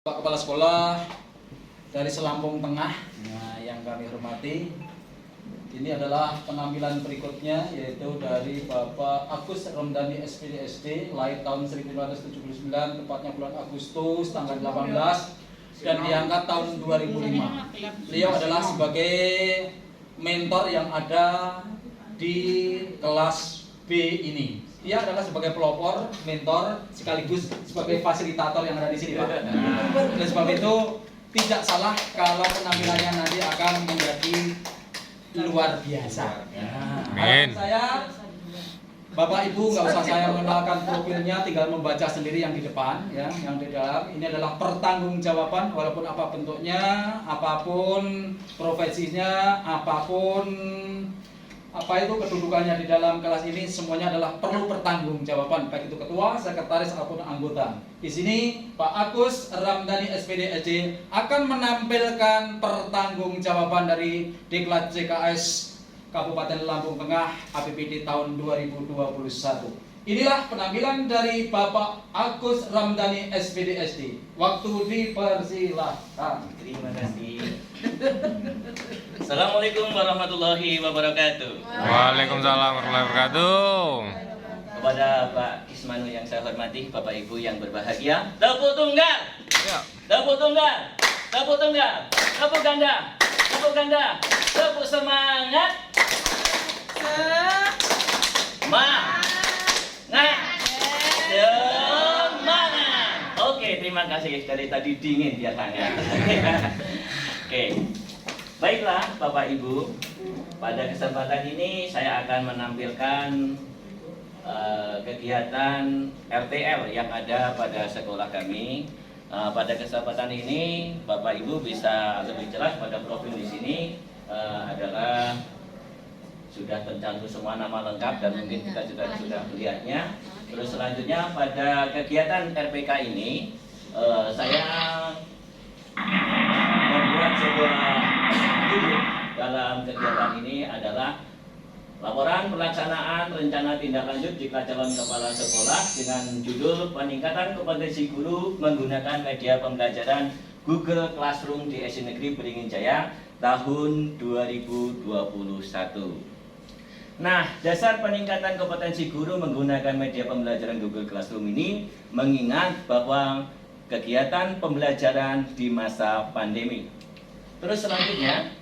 Pak Kepala Sekolah dari Selampung Tengah, yang kami hormati, ini adalah penampilan berikutnya, yaitu dari Bapak Agus Ramdhani SPD SD, lahir tahun 1979, tepatnya bulan Agustus tanggal 18, dan diangkat tahun 2005. Beliau adalah sebagai mentor yang ada di kelas B ini. Dia adalah sebagai pelopor, mentor, sekaligus sebagai fasilitator yang ada di sini, Pak. Oleh sebab itu, tidak salah kalau penampilannya nanti akan menjadi luar biasa. Harapan saya, Bapak Ibu nggak usah saya mengenalkan profilnya, tinggal membaca sendiri yang di depan, ya, yang di dalam. Ini adalah pertanggungjawaban, walaupun apa bentuknya, apapun profesinya, apapun apa itu kedudukannya di dalam kelas ini, semuanya adalah perlu pertanggungjawaban, baik itu ketua, sekretaris ataupun anggota. Di sini Pak Agus Ramdhani SPD SD akan menampilkan pertanggungjawaban dari Diklat CKS Kabupaten Lampung Tengah APBD tahun 2021. Inilah penampilan dari Bapak Agus Ramdhani SPD SD. Waktu dipersilahkan. Terima kasih. Assalamualaikum warahmatullahi wabarakatuh. Waalaikumsalam warahmatullahi wabarakatuh. Kepada Pak Ismanu yang saya hormati, Bapak Ibu yang berbahagia, tepuk tunggal, Ya. tepuk tunggal, tepuk tunggal, tepuk ganda, tepuk ganda, tepuk semangat, semangat. Oke, terima kasih. Dari tadi dingin dia hangat. Oke. Baiklah Bapak Ibu, pada kesempatan ini saya akan menampilkan kegiatan RTL yang ada pada sekolah kami. Pada kesempatan ini Bapak Ibu bisa lebih jelas pada profil di sini adalah sudah tercantum semua nama lengkap dan mungkin kita juga sudah melihatnya. Terus selanjutnya pada kegiatan RPK ini saya membuat sebuah judul dalam kegiatan ini adalah laporan pelaksanaan rencana tindak lanjut jika calon kepala sekolah dengan judul peningkatan kompetensi guru menggunakan media pembelajaran Google Classroom di SD Negeri Beringin Jaya tahun 2021. Nah, dasar peningkatan kompetensi guru menggunakan media pembelajaran Google Classroom ini mengingat bahwa kegiatan pembelajaran di masa pandemi. Terus selanjutnya,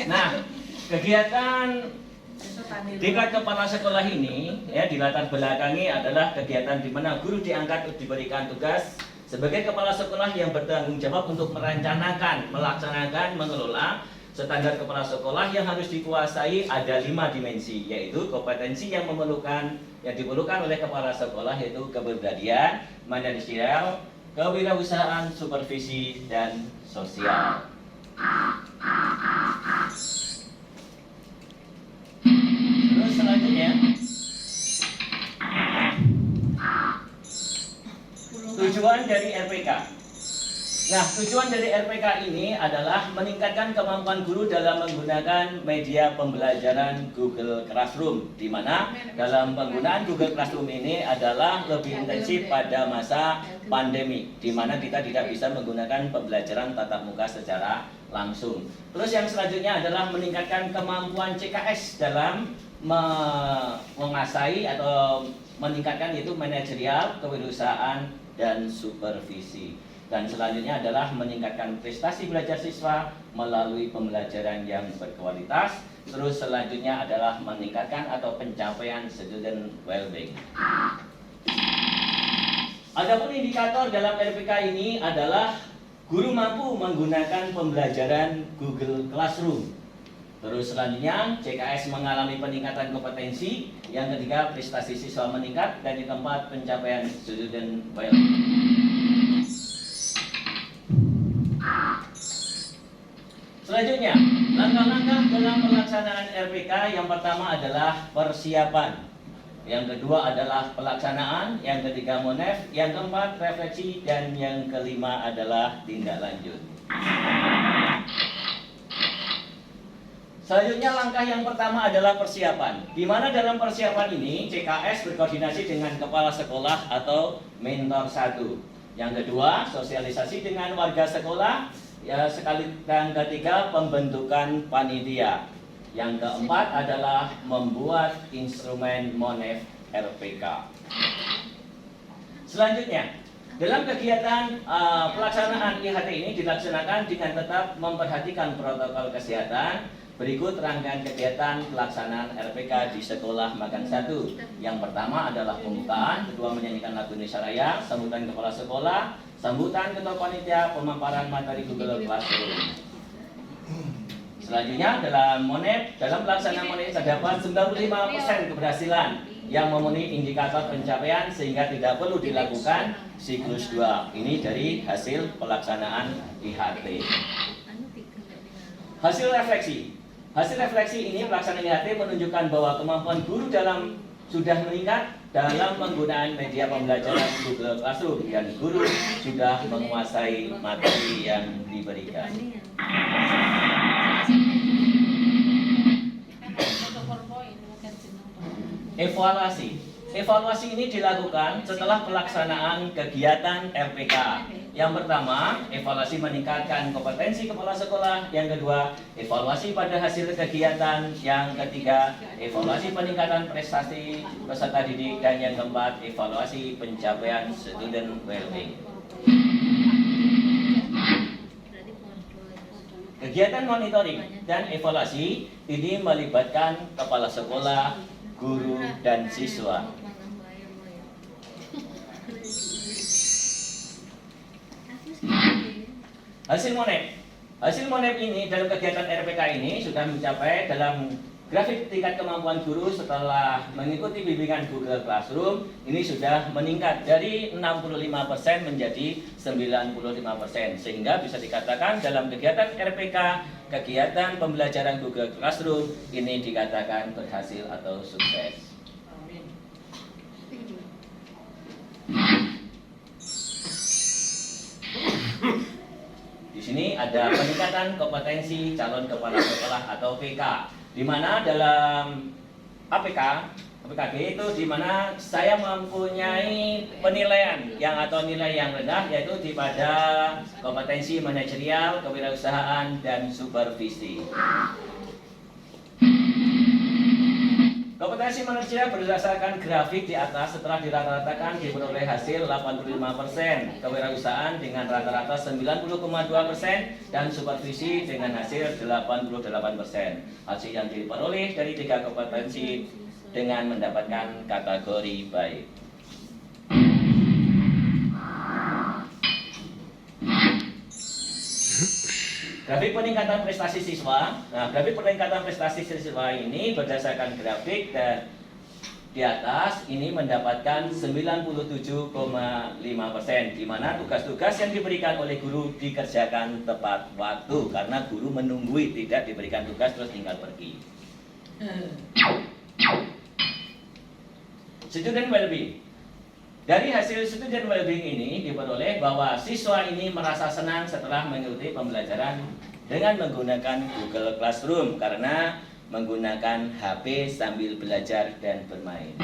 nah, kegiatan Diklat Kepala Sekolah ini ya dilatar belakangi adalah kegiatan di mana guru diangkat untuk diberikan tugas sebagai kepala sekolah yang bertanggung jawab untuk merencanakan, melaksanakan, mengelola standar kepala sekolah yang harus dikuasai ada 5 dimensi, yaitu kompetensi yang diperlukan oleh kepala sekolah, yaitu kepribadian, manajerial, kewirausahaan, supervisi, dan sosial. Terus selanjutnya, tujuan dari RPK. Nah, tujuan dari RPK ini adalah meningkatkan kemampuan guru dalam menggunakan media pembelajaran Google Classroom, di mana dalam penggunaan Google Classroom ini adalah lebih intensif pada masa pandemi, di mana kita tidak bisa menggunakan pembelajaran tatap muka secara langsung. Terus yang selanjutnya adalah meningkatkan kemampuan CKS dalam menguasai atau meningkatkan yaitu manajerial, kewirausahaan, dan supervisi. Dan selanjutnya adalah meningkatkan prestasi belajar siswa melalui pembelajaran yang berkualitas. Terus selanjutnya adalah meningkatkan atau pencapaian student well-being. Adapun indikator dalam RPK ini adalah guru mampu menggunakan pembelajaran Google Classroom. Terus selanjutnya CKS mengalami peningkatan kompetensi. Yang ketiga, prestasi siswa meningkat. Dan yang keempat, pencapaian student well-being. Selanjutnya, langkah-langkah dalam pelaksanaan RPK yang pertama adalah persiapan, yang kedua adalah pelaksanaan, yang ketiga monef, yang keempat refleksi, dan yang kelima adalah tindak lanjut. Selanjutnya langkah yang pertama adalah persiapan. Di mana dalam persiapan ini CKS berkoordinasi dengan kepala sekolah atau mentor 1. Yang kedua, sosialisasi dengan warga sekolah. Dan ketiga, pembentukan panitia. Yang keempat adalah membuat instrumen Monef RPK. Selanjutnya, dalam kegiatan pelaksanaan IHT ini dilaksanakan dengan tetap memperhatikan protokol kesehatan. Berikut rangkaian kegiatan pelaksanaan RPK di Sekolah Magang 1. Yang pertama adalah pembukaan, kedua menyanyikan lagu Indonesia Raya, sambutan kepala sekolah, sambutan ketua panitia, pemaparan materi Google Classroom. Selanjutnya dalam Monef, dalam pelaksanaan Monef terdapat 95% keberhasilan yang memenuhi indikator pencapaian sehingga tidak perlu dilakukan siklus 2. Ini dari hasil pelaksanaan IHT. Hasil refleksi. Hasil refleksi ini pelaksanaan IHT menunjukkan bahwa kemampuan guru sudah meningkat dalam penggunaan media pembelajaran Google Classroom dan guru sudah menguasai materi yang diberikan. Evaluasi. Evaluasi ini dilakukan setelah pelaksanaan kegiatan RPK. Yang pertama, evaluasi meningkatkan kompetensi kepala sekolah. Yang kedua, evaluasi pada hasil kegiatan. Yang ketiga, evaluasi peningkatan prestasi peserta didik. Dan yang keempat, evaluasi pencapaian student well-being. Kegiatan monitoring dan evaluasi ini melibatkan kepala sekolah, guru, dan siswa. Hasil Monef ini dalam kegiatan RPK ini sudah mencapai dalam grafik tingkat kemampuan guru setelah mengikuti bimbingan Google Classroom ini sudah meningkat dari 65% menjadi 95%, sehingga bisa dikatakan dalam kegiatan RPK, kegiatan pembelajaran Google Classroom ini dikatakan berhasil atau sukses. Di sini ada peningkatan kompetensi calon kepala sekolah atau PK, di mana dalam APKG itu di mana saya mempunyai penilaian nilai yang rendah, yaitu pada kompetensi manajerial, kewirausahaan, dan supervisi. Kompetensi manajerial berdasarkan grafik di atas setelah dirata-ratakan diperoleh hasil 85%, kewirausahaan dengan rata-rata 90,2% dan supervisi dengan hasil 88%. Hasil yang diperoleh dari 3 kompetensi dengan mendapatkan kategori baik. Grafik peningkatan prestasi siswa. Nah, grafik peningkatan prestasi siswa ini berdasarkan grafik dan di atas ini mendapatkan 97,5%, di mana tugas-tugas yang diberikan oleh guru dikerjakan tepat waktu karena guru menunggui, tidak diberikan tugas terus tinggal pergi. Student well-being. Dari hasil student well-being ini diperoleh bahwa siswa ini merasa senang setelah mengikuti pembelajaran dengan menggunakan Google Classroom karena menggunakan HP sambil belajar dan bermain.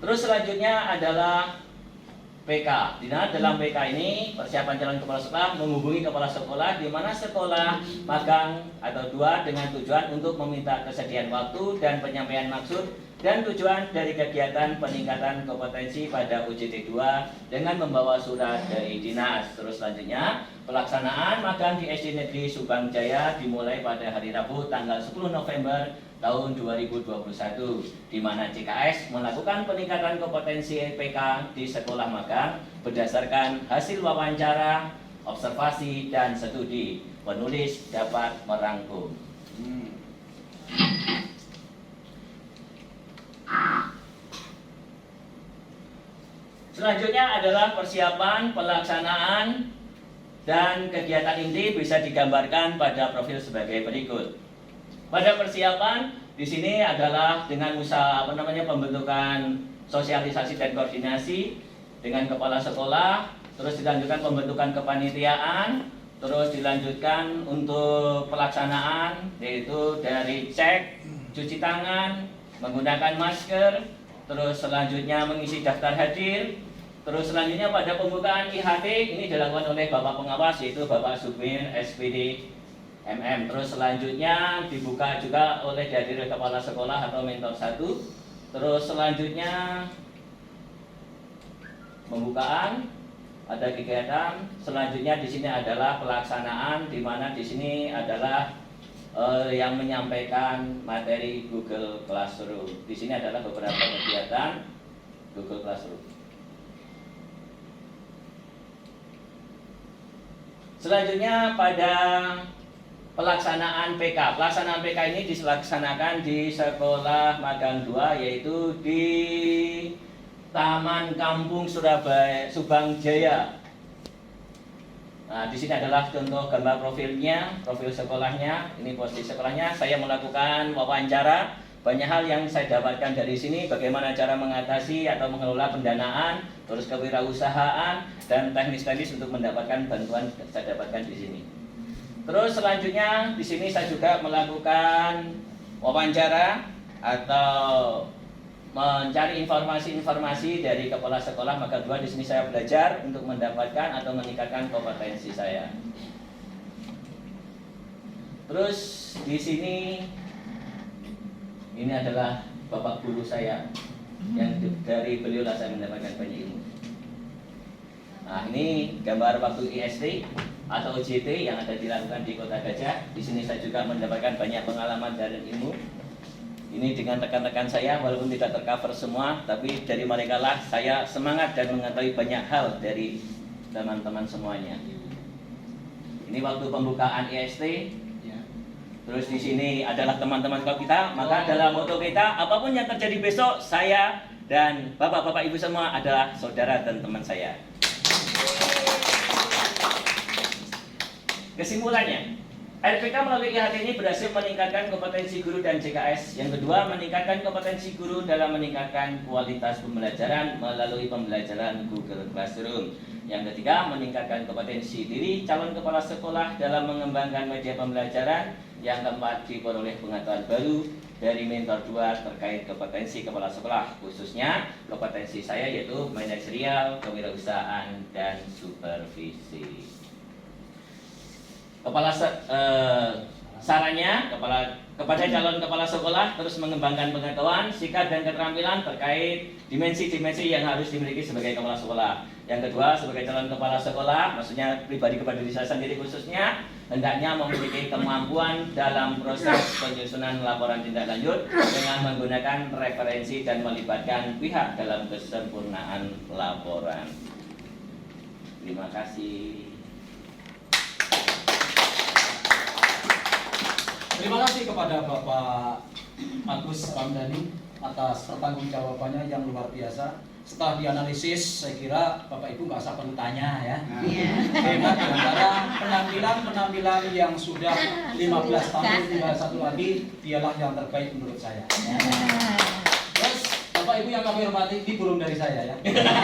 Terus selanjutnya adalah PK. Di mana dalam PK ini persiapan calon kepala sekolah menghubungi kepala sekolah di mana sekolah magang atau 2 dengan tujuan untuk meminta kesediaan waktu dan penyampaian maksud dan tujuan dari kegiatan peningkatan kompetensi pada UJT 2 dengan membawa surat dari dinas. Terus selanjutnya pelaksanaan magang di SD Negeri Subang Jaya dimulai pada hari Rabu tanggal 10 November tahun 2021, di mana CKS melakukan peningkatan kompetensi PK di sekolah magang berdasarkan hasil wawancara, observasi, dan studi. Penulis dapat merangkum. Selanjutnya adalah persiapan pelaksanaan dan kegiatan inti bisa digambarkan pada profil sebagai berikut. Pada persiapan di sini adalah dengan usaha pembentukan sosialisasi dan koordinasi dengan kepala sekolah, terus dilanjutkan pembentukan kepanitiaan, terus dilanjutkan untuk pelaksanaan yaitu dari cek, cuci tangan, menggunakan masker, terus selanjutnya mengisi daftar hadir, terus selanjutnya pada pembukaan IHT ini dilakukan oleh Bapak Pengawas yaitu Bapak Subir SPD MM. Terus selanjutnya dibuka juga oleh dihadiri kepala sekolah atau mentor 1. Terus selanjutnya pembukaan ada kegiatan. Selanjutnya di sini adalah pelaksanaan, di mana di sini adalah yang menyampaikan materi Google Classroom. Di sini adalah beberapa kegiatan Google Classroom. Selanjutnya pada pelaksanaan PK. Pelaksanaan PK ini dilaksanakan di Sekolah Magang 2 yaitu di Taman Kampung Surabaya Subang Jaya. Nah, di sini adalah contoh gambar profilnya, profil sekolahnya. Ini posisi sekolahnya. Saya melakukan wawancara. Banyak hal yang saya dapatkan dari sini, bagaimana cara mengatasi atau mengelola pendanaan, terus kewirausahaan dan teknis-teknis untuk mendapatkan bantuan saya dapatkan di sini. Terus selanjutnya di sini saya juga melakukan wawancara atau mencari informasi-informasi dari kepala sekolah Magang 2. Di sini saya belajar untuk mendapatkan atau meningkatkan kompetensi saya. Terus di sini ini adalah bapak guru saya yang dari beliau lah saya mendapatkan banyak ilmu. Nah, ini gambar waktu IST atau OJT yang ada dilakukan di Kota Gajah. Di sini saya juga mendapatkan banyak pengalaman dan ilmu. Ini dengan rekan-rekan saya, walaupun tidak tercover semua, tapi dari mereka lah saya semangat dan mengetahui banyak hal dari teman-teman semuanya. Ini waktu pembukaan IST. Terus di sini adalah teman-teman kita. Maka dalam moto kita, apapun yang terjadi besok, saya dan bapak-bapak ibu semua adalah saudara dan teman saya. Kesimpulannya, RPK melalui IHT ini berhasil meningkatkan kompetensi guru dan JKS. Yang kedua, meningkatkan kompetensi guru dalam meningkatkan kualitas pembelajaran melalui pembelajaran Google Classroom. Yang ketiga, meningkatkan kompetensi diri calon kepala sekolah dalam mengembangkan media pembelajaran. Yang keempat, diperoleh pengetahuan baru dari mentor 2 terkait kompetensi kepala sekolah, khususnya kompetensi saya yaitu manajerial, kewirausahaan, dan supervisi. Sarannya kepada calon kepala sekolah terus mengembangkan pengetahuan, sikap dan keterampilan terkait dimensi-dimensi yang harus dimiliki sebagai kepala sekolah. Yang kedua, sebagai calon kepala sekolah, maksudnya pribadi kepada diri saya sendiri khususnya, hendaknya memiliki kemampuan dalam proses penyusunan laporan tindak lanjut dengan menggunakan referensi dan melibatkan pihak dalam kesempurnaan laporan. Terima kasih. Terima kasih kepada Bapak Agus Ramdhani atas pertanggungjawabannya yang luar biasa. Setelah dianalisis, saya kira Bapak Ibu nggak usah perlu tanya ya. Karena di antara penampilan yang sudah 15 tahun tinggal satu lagi, dialah yang terbaik menurut saya. Terus Bapak Ibu yang kami hormati, ini belum dari saya ya.